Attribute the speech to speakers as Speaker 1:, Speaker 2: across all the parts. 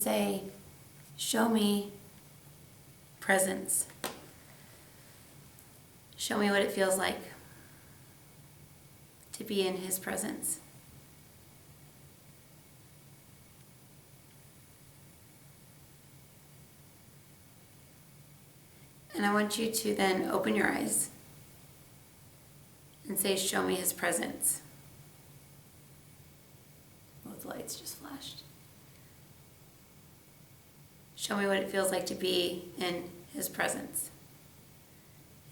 Speaker 1: say, show me presence. Show me what it feels like to be in His presence. And I want you to then open your eyes and say, show me His presence. Both lights just flashed. Show me what it feels like to be in His presence.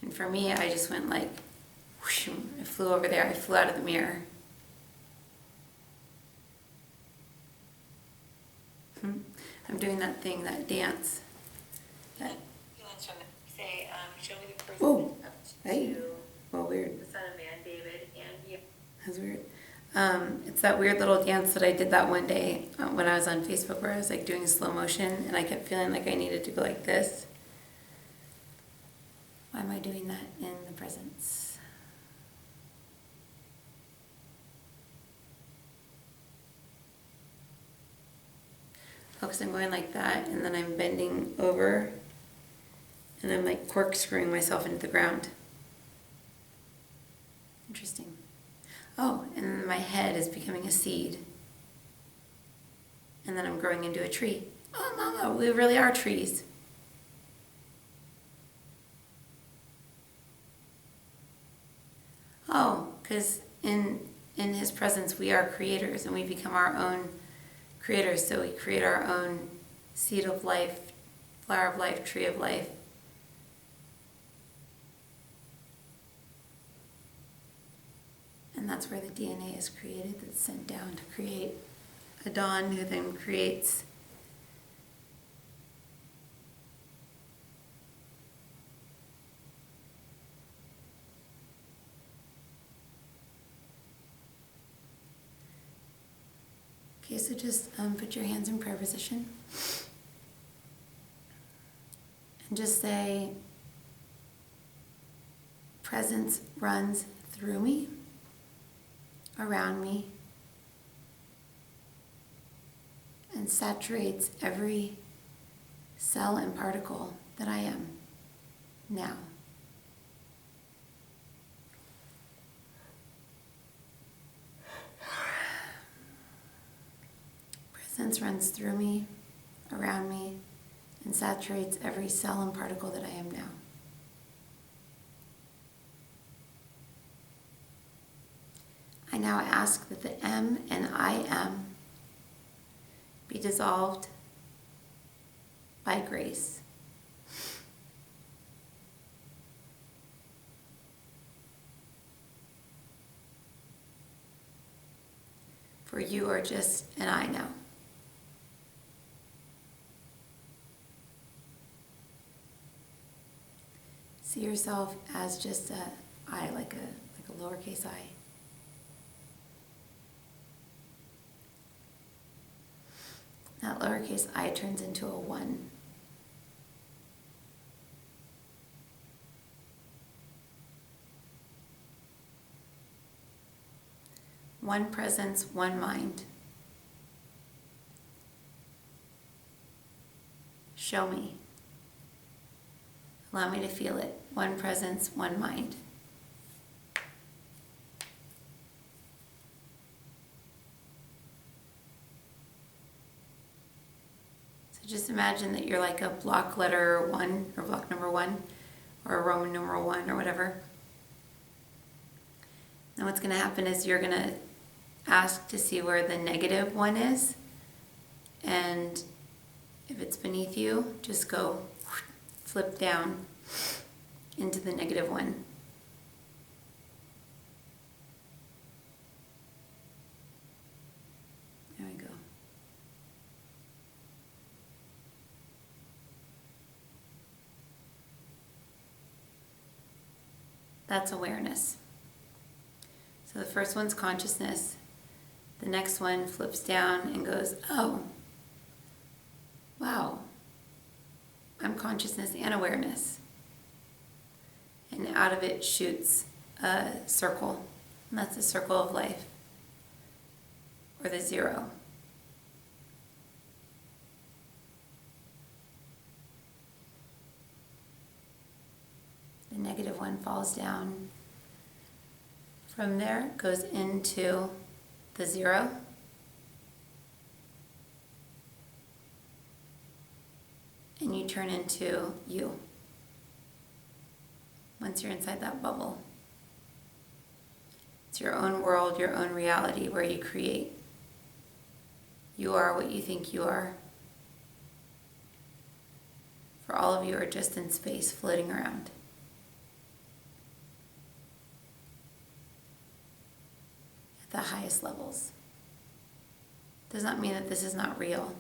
Speaker 1: And for me, I just went like, whoosh, I flew over there. I flew out of the mirror. I'm doing that thing, that dance. That.
Speaker 2: Say, show me the person
Speaker 1: Whoa.
Speaker 2: up
Speaker 1: Hey.
Speaker 2: to
Speaker 1: Well, weird.
Speaker 2: the Son of Man, David, and you.
Speaker 1: That's weird. It's that weird little dance that I did that one day when I was on Facebook where I was like doing slow motion and I kept feeling like I needed to go like this. Why am I doing that in the presence? Oh, because I'm going like that and then I'm bending over and I'm like corkscrewing myself into the ground. Interesting. Oh, and then my head is becoming a seed. And then I'm growing into a tree. Oh, Mama, we really are trees. Oh, because in His presence we are creators and we become our own creators. So we create our own seed of life, flower of life, tree of life. And that's where the DNA is created, that's sent down to create a dawn who then creates Okay, so just put your hands in prayer position and just say, presence runs through me, around me, and saturates every cell and particle that I am now. Presence runs through me, around me, and saturates every cell and particle that I am now. I now ask that the M and I am be dissolved by grace. For you are just an I now. See yourself as just a I, like a lowercase I. That lowercase I turns into a 1. One presence, one mind. Show me. Allow me to feel it. One presence, one mind. So just imagine that you're like a block letter 1 or block number 1 or a Roman numeral 1 or whatever. And what's going to happen is you're going to ask to see where the negative 1 is. And if it's beneath you, just go flip down into the negative 1. There we go. That's awareness. So the first one's consciousness. The next one flips down and goes, oh, wow, I'm consciousness and awareness. And out of it shoots a circle. And that's the circle of life, or the 0. one falls down. From there, it goes into the 0. And you turn into you. Once you're inside that bubble. It's your own world, your own reality where you create. You are what you think you are. For all of you are just in space floating around. At the highest levels. Does not mean that this is not real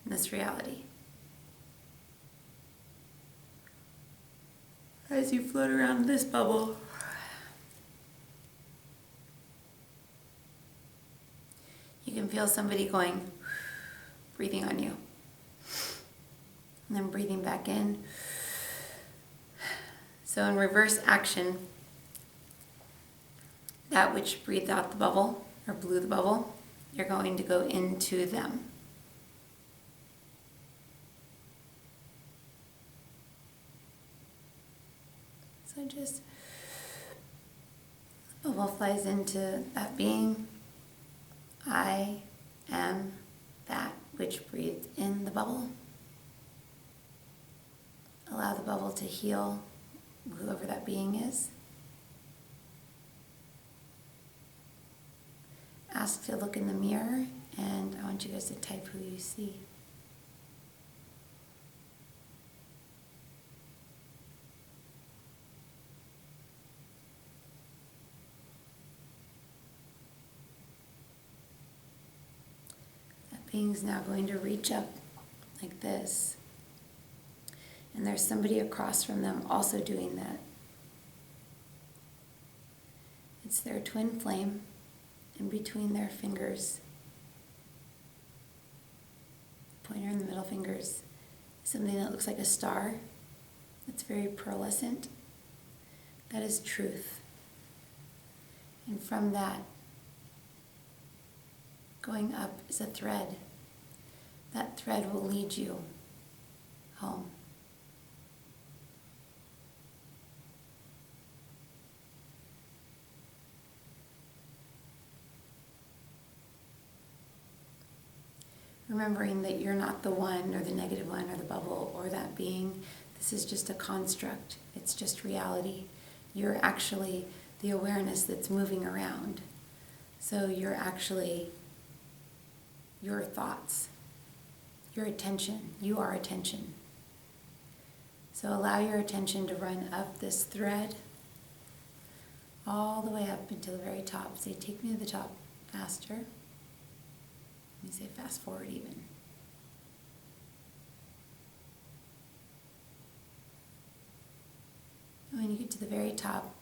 Speaker 1: in this reality. As you float around this bubble, you can feel somebody going, breathing on you. And then breathing back in. So in reverse action, that which breathed out the bubble, or blew the bubble, you're going to go into them. So just, the bubble flies into that being. I am that which breathed in the bubble. Allow the bubble to heal whoever that being is. Ask to look in the mirror, and I want you guys to type who you see. That being's now going to reach up like this. And there's somebody across from them also doing that. It's their twin flame in between their fingers. Pointer and the middle fingers. Something that looks like a star. It's very pearlescent. That is truth. And from that, going up is a thread. That thread will lead you home. Remembering that you're not the one or the negative one or the bubble or that being. This is just a construct. It's just reality. You're actually the awareness that's moving around. So you're actually your thoughts, your attention. You are attention. So allow your attention to run up this thread all the way up until the very top. Say, take me to the top faster. Let me say fast forward even. And when you get to the very top,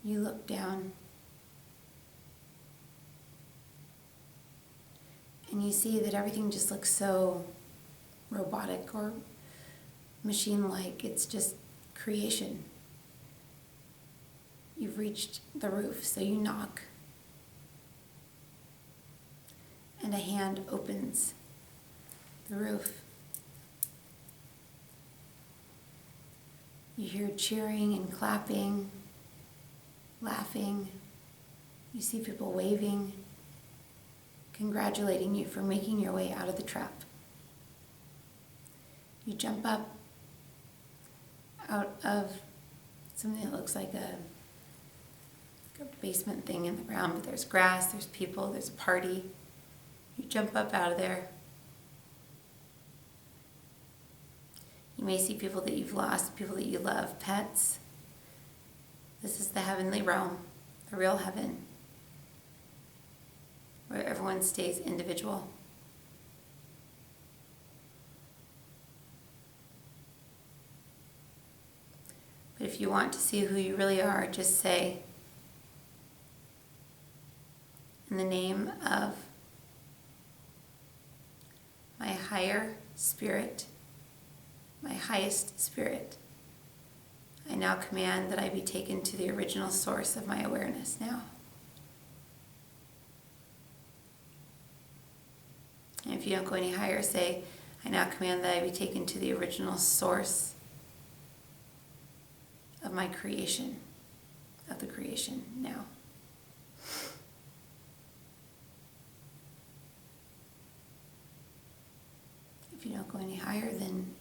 Speaker 1: you look down and you see that everything just looks so robotic or machine-like. It's just creation. You've reached the roof, so you knock. And a hand opens the roof. You hear cheering and clapping, laughing. You see people waving, congratulating you for making your way out of the trap. You jump up out of something that looks like a basement thing in the ground, but there's grass, there's people, there's a party. You jump up out of there. You may see people that you've lost, people that you love, pets. This is the heavenly realm, the real heaven, where everyone stays individual. But if you want to see who you really are, just say, in the name of my higher spirit, my highest spirit, I now command that I be taken to the original source of my awareness now. And if you don't go any higher, say, I now command that I be taken to the original source of my creation, of the creation now. If you don't go any higher, then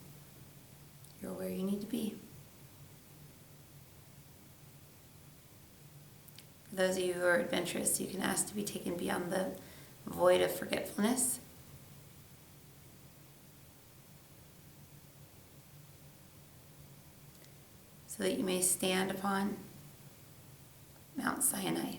Speaker 1: you're where you need to be. For those of you who are adventurous, you can ask to be taken beyond the void of forgetfulness. So that you may stand upon Mount Sinai.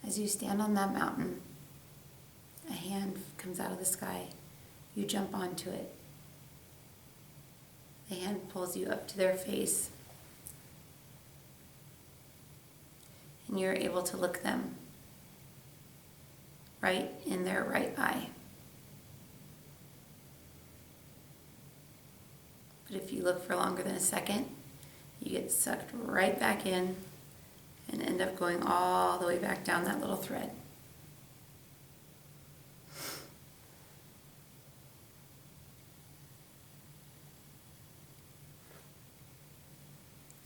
Speaker 1: As you stand on that mountain, a hand comes out of the sky. You jump onto it. The hand pulls you up to their face. And you're able to look them right in their right eye. But if you look for longer than a second, you get sucked right back in and end up going all the way back down that little thread.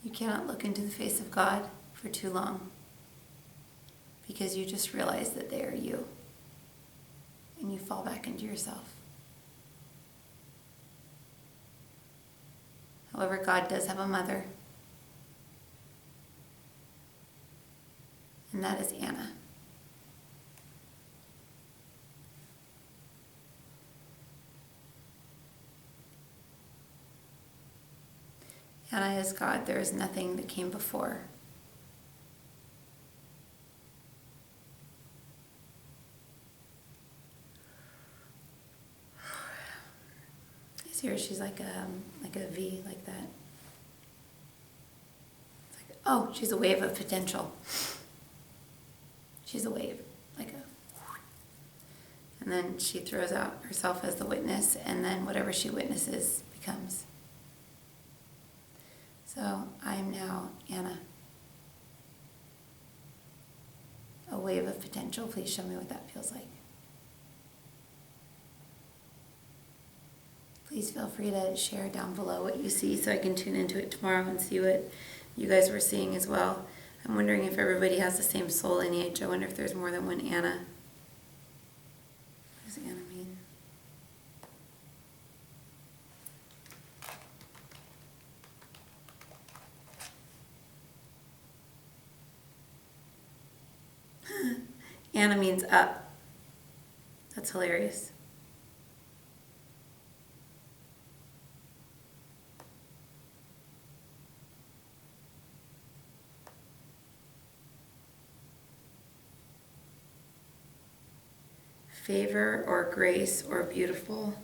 Speaker 1: You cannot look into the face of God for too long because you just realize that they are you and you fall back into yourself. However, God does have a mother, and that is Anna. Anna is God. There is nothing that came before. Here she's like a V, like that. It's like, oh, she's a wave of potential. She's a wave, like a. And then she throws out herself as the witness, and then whatever she witnesses becomes. So I am now Anna. A wave of potential. Please show me what that feels like. Please feel free to share down below what you see so I can tune into it tomorrow and see what you guys were seeing as well. I'm wondering if everybody has the same soul lineage. I wonder if there's more than one Anna. What does Anna mean? Anna means up. That's hilarious. Favor or grace or beautiful.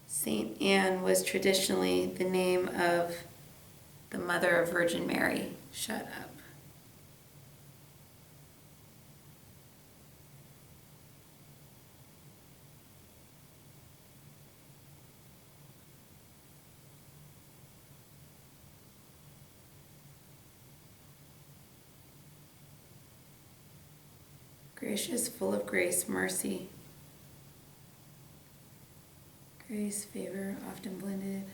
Speaker 1: Saint Anne was traditionally the name of the mother of Virgin Mary. Shut up. Gracious, full of grace, mercy. Grace, favor, often blended.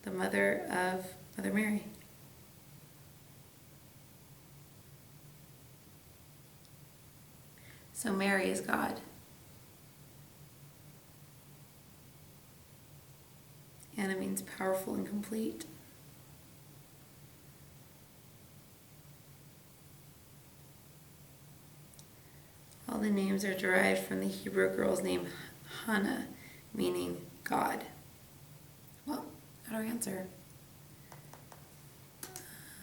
Speaker 1: The mother of Mother Mary. So Mary is God. Anna means powerful and complete. All the names are derived from the Hebrew girl's name Hannah, meaning God. Well, how do I answer?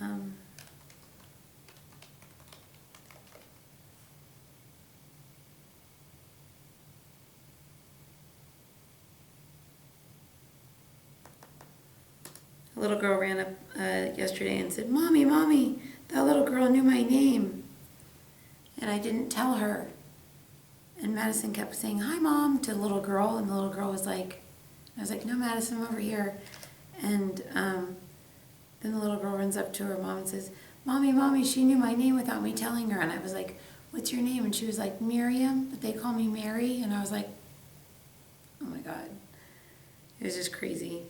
Speaker 1: A little girl ran up yesterday and said, "Mommy, Mommy, that little girl knew my name." And I didn't tell her. And Madison kept saying, "Hi, Mom," to the little girl. And the little girl was like, I was like, "No, Madison, I'm over here." And Then the little girl runs up to her mom and says, "Mommy, Mommy, she knew my name without me telling her." And I was like, "What's your name?" And she was like, "Miriam, but they call me Mary." And I was like, oh my God. It was just crazy.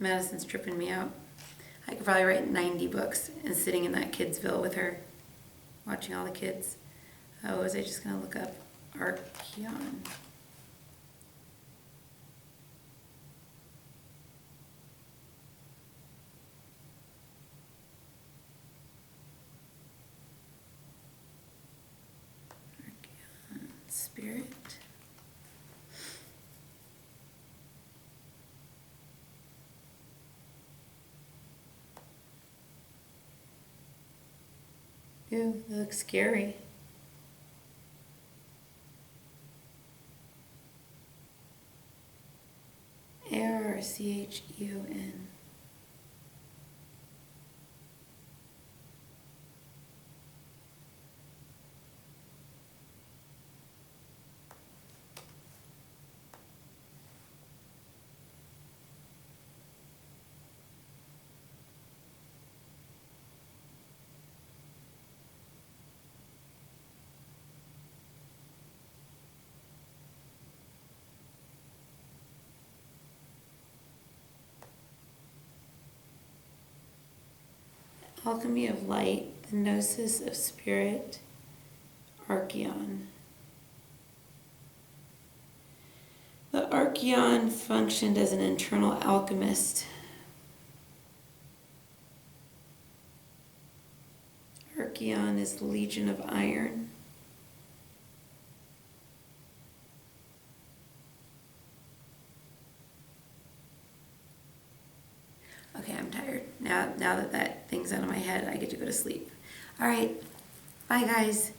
Speaker 1: Madison's tripping me out. I could probably write 90 books and sitting in that Kidsville with her, watching all the kids. Oh, was I just going to look up Archeon? Archeon Spirit. Ew, that looks scary. Archun. Alchemy of Light, the Gnosis of Spirit, Archeon. The Archeon functioned as an internal alchemist. Archeon is the Legion of Iron. Okay, I'm tired. Now that thing's out of my head, I get to go to sleep. All right, bye guys.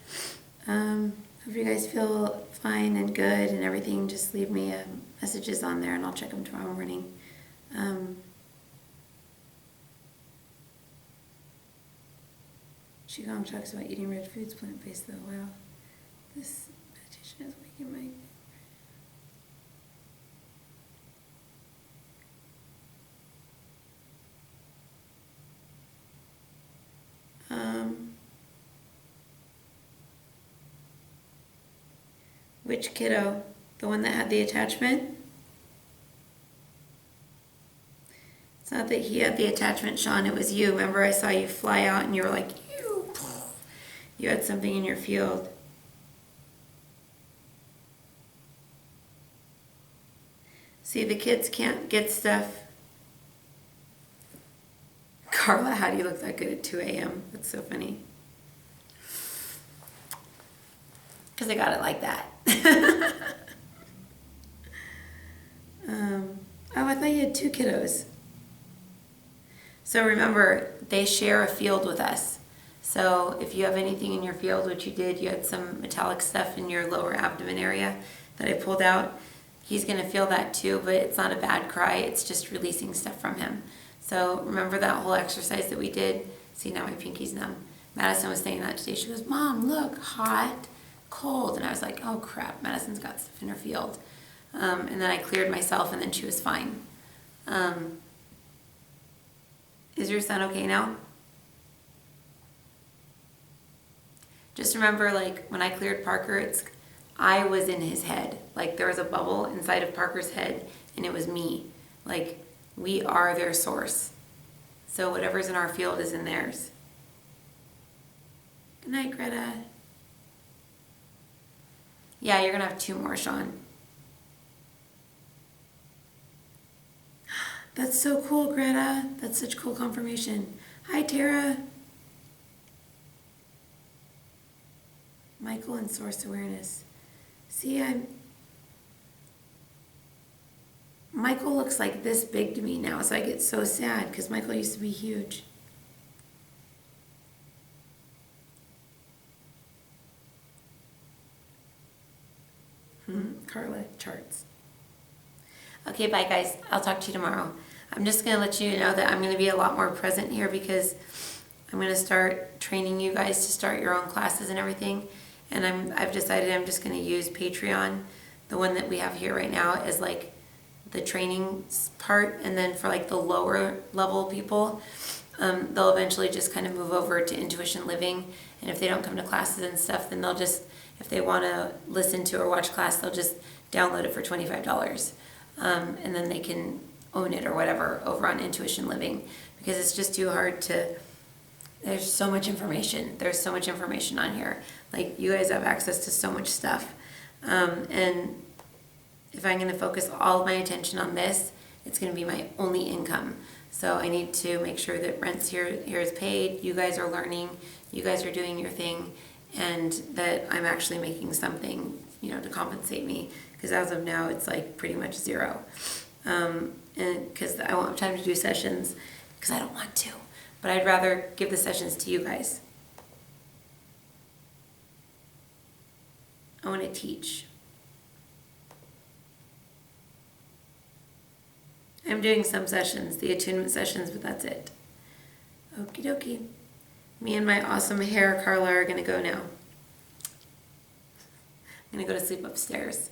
Speaker 1: Hope you guys feel fine and good and everything. Just leave me messages on there and I'll check them tomorrow morning. Qigong talks about eating red foods, plant-based though. Wow, this meditation is making my... Which kiddo? The one that had the attachment? It's not that he had the attachment, Sean. It was you. Remember I saw you fly out and you were like, you had something in your field. See, the kids can't get stuff. Carla, how do you look that good at 2 a.m.? That's so funny. Because I got it like that. Oh, I thought you had 2 kiddos. So remember, they share a field with us. So if you have anything in your field, which you did, you had some metallic stuff in your lower abdomen area that I pulled out, he's going to feel that too, but it's not a bad cry. It's just releasing stuff from him. So remember that whole exercise that we did? See, now my pinky's numb. Madison was saying that today. She goes, "Mom, look, hot, cold." And I was like, oh crap, Madison's got stuff in her field. And then I cleared myself and then she was fine. Is your son okay now? Just remember, like, when I cleared Parker, I was in his head. Like, there was a bubble inside of Parker's head, and it was me. Like, we are their source. So whatever's in our field is in theirs. Good night, Greta. Yeah, you're going to have 2 more, Sean. That's so cool, Greta. That's such cool confirmation. Hi, Tara. Michael and Source Awareness. See, Michael looks like this big to me now, so I get so sad because Michael used to be huge. Carla charts. Okay, bye guys. I'll talk to you tomorrow. I'm just going to let you know that I'm going to be a lot more present here because I'm going to start training you guys to start your own classes and everything. And I've decided I'm just going to use Patreon, the one that we have here right now, as like the training part, and then for like the lower level people, they'll eventually just kind of move over to Intuition Living. And if they don't come to classes and stuff, then they'll just, if they want to listen to or watch class, they'll just download it for $25. And then they can own it or whatever over on Intuition Living, because it's just too hard to, there's so much information. There's so much information on here. Like, you guys have access to so much stuff. And if I'm going to focus all of my attention on this, it's going to be my only income. So I need to make sure that rent's here is paid, you guys are learning, you guys are doing your thing, and that I'm actually making something, to compensate me. Because as of now, it's like pretty much zero. And because I won't have time to do sessions, because I don't want to. But I'd rather give the sessions to you guys. I want to teach. I'm doing some sessions, the attunement sessions, but that's it. Okie dokie. Me and my awesome hair Carla are going to go now. I'm going to go to sleep upstairs.